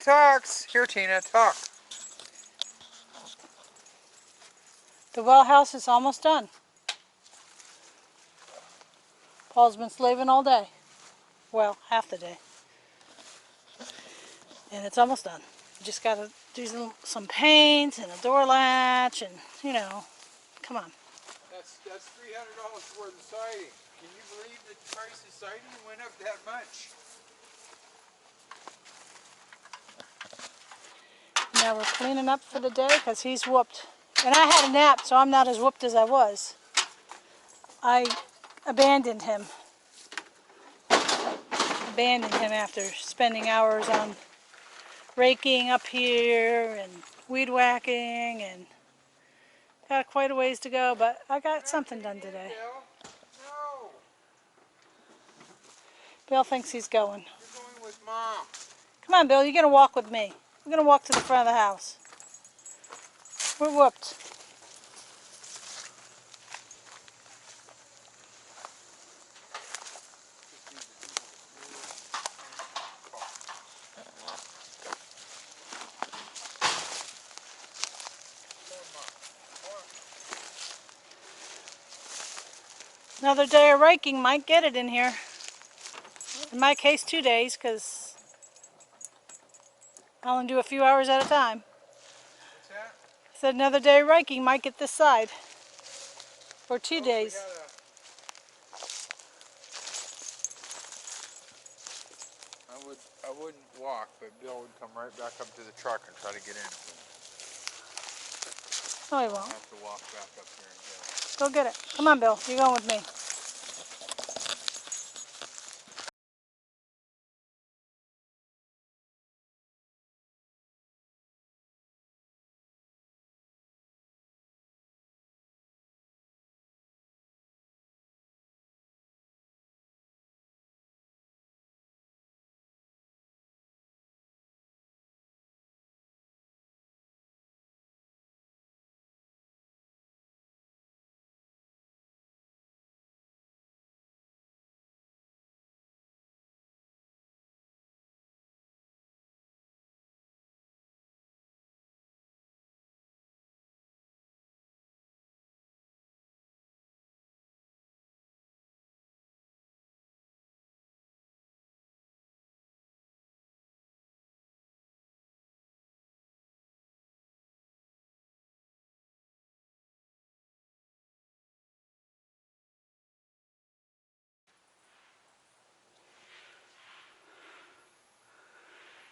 Talks. Here, Teana, talk. The well house is almost done. Paul's been slaving all day. Well, half the day. And it's almost done. You just got to do some paint and a door latch and, come on. That's $300 for the siding. Can you believe that the price of siding went up that much? Now we're cleaning up for the day because he's whooped. And I had a nap, so I'm not as whooped as I was. I abandoned him. After spending hours on raking up here and weed whacking, and got quite a ways to go, but I got something done today. No. Bill thinks he's going. You're going with Mom. Come on, Bill, you're going to walk with me. We're going to walk to the front of the house. We're whooped. Another day of raking might get it in here. In my case, 2 days, because I only do a few hours at a time. What's that? I said another day of raking might get this side. For 2 days. I wouldn't walk, but Bill would come right back up to the truck and try to get in. No, he I won't. have to walk back up here and get it. Go get it. Come on, Bill. You're going with me.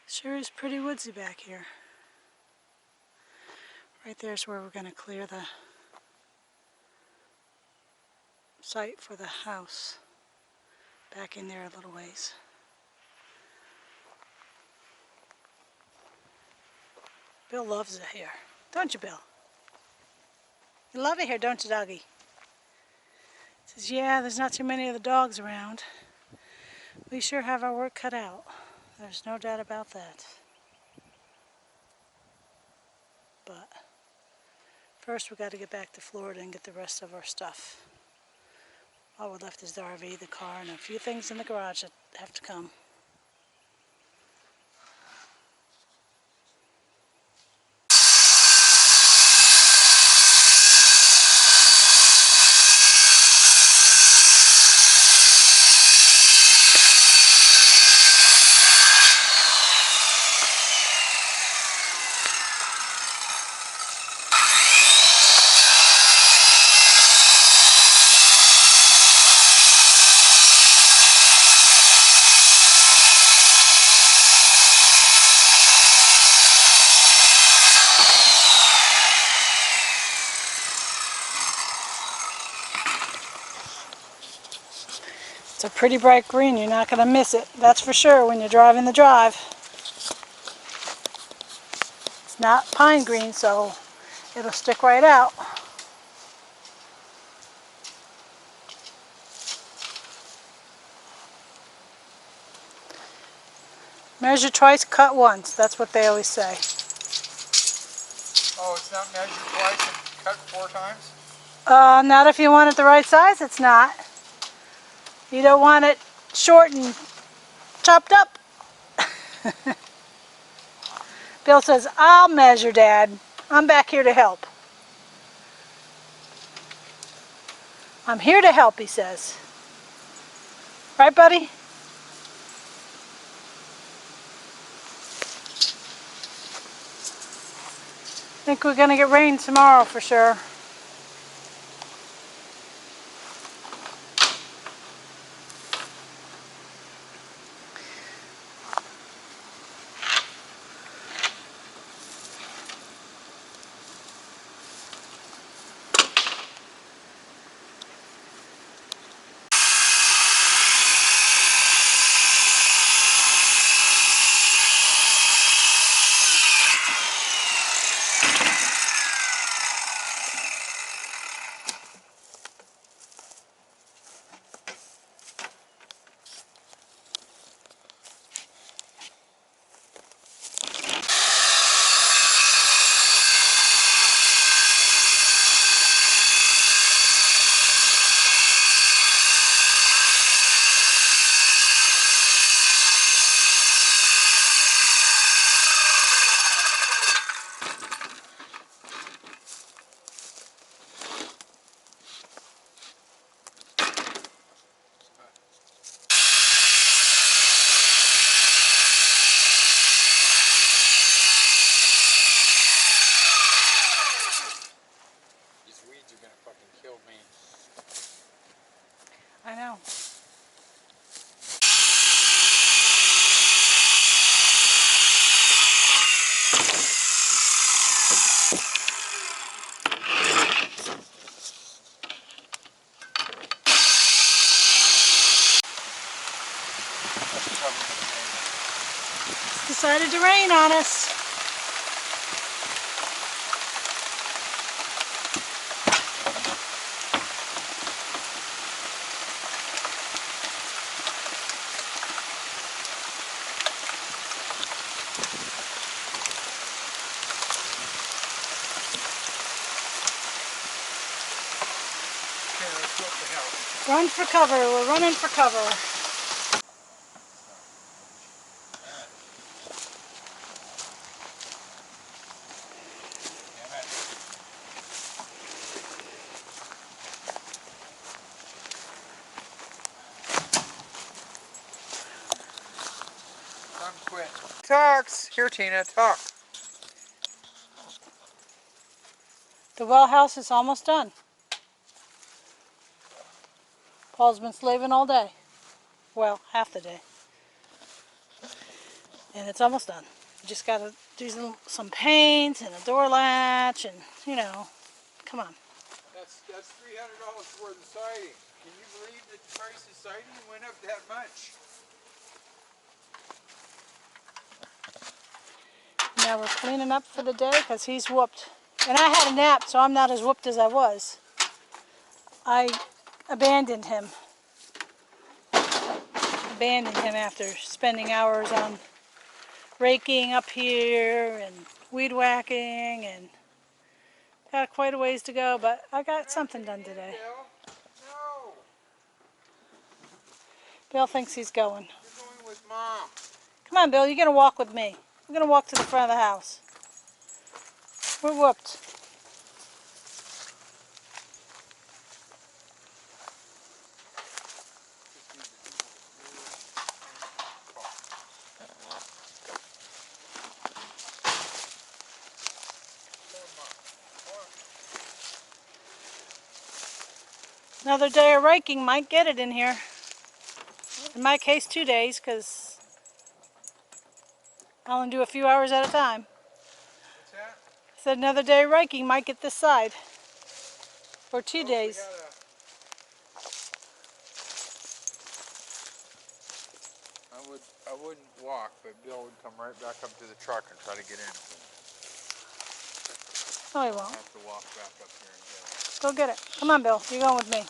Sure is pretty woodsy back here. Right there's where we're going to clear the site for the house. Back in there a little ways. Bill loves it here. Don't you, Bill? You love it here, don't you, doggy? He says, yeah, there's not too many of the dogs around. We sure have our work cut out. There's no doubt about that. But first we got to get back to Florida and get the rest of our stuff. All we're left is the RV, the car, and a few things in the garage that have to come. It's a pretty bright green. You're not going to miss it. That's for sure when you're driving the drive. It's not pine green, so it'll stick right out. Measure twice, cut once. That's what they always say. Oh, it's not measured twice and cut 4 times? Not if you want it the right size, it's not. You don't want it short and chopped up. Bill says, I'll measure, Dad. I'm back here to help. I'm here to help, he says. Right, buddy? I think we're going to get rain tomorrow for sure. These weeds are gonna fucking kill me. I know. It's decided to rain on us. Okay, let's go up the hill. Run for cover. We're running for cover. Damn it. Time to quit. Talks. Here, Teana. Talk. The well house is almost done. Paul's been slaving all day. Well, half the day. And it's almost done. You just gotta do some paint and a door latch and, you know, come on. That's $300 worth of siding. Can you believe that the price of siding went up that much? Now we're cleaning up for the day because he's whooped. And I had a nap, so I'm not as whooped as I was. I abandoned him. After spending hours on raking up here and weed whacking, and got quite a ways to go, but I got something done today. No. Bill thinks he's going. You're going with Mom. Come on, Bill, you're going to walk with me. We're going to walk to the front of the house. We're whooped. Another day of raking might get it in here. In my case, 2 days, because I only do a few hours at a time. What's that? I said another day of raking might get this side. For 2 days. I wouldn't walk, but Bill would come right back up to the truck and try to get in. No, he I won't. have to walk back up here and get it. Go get it. Come on, Bill. You're going with me.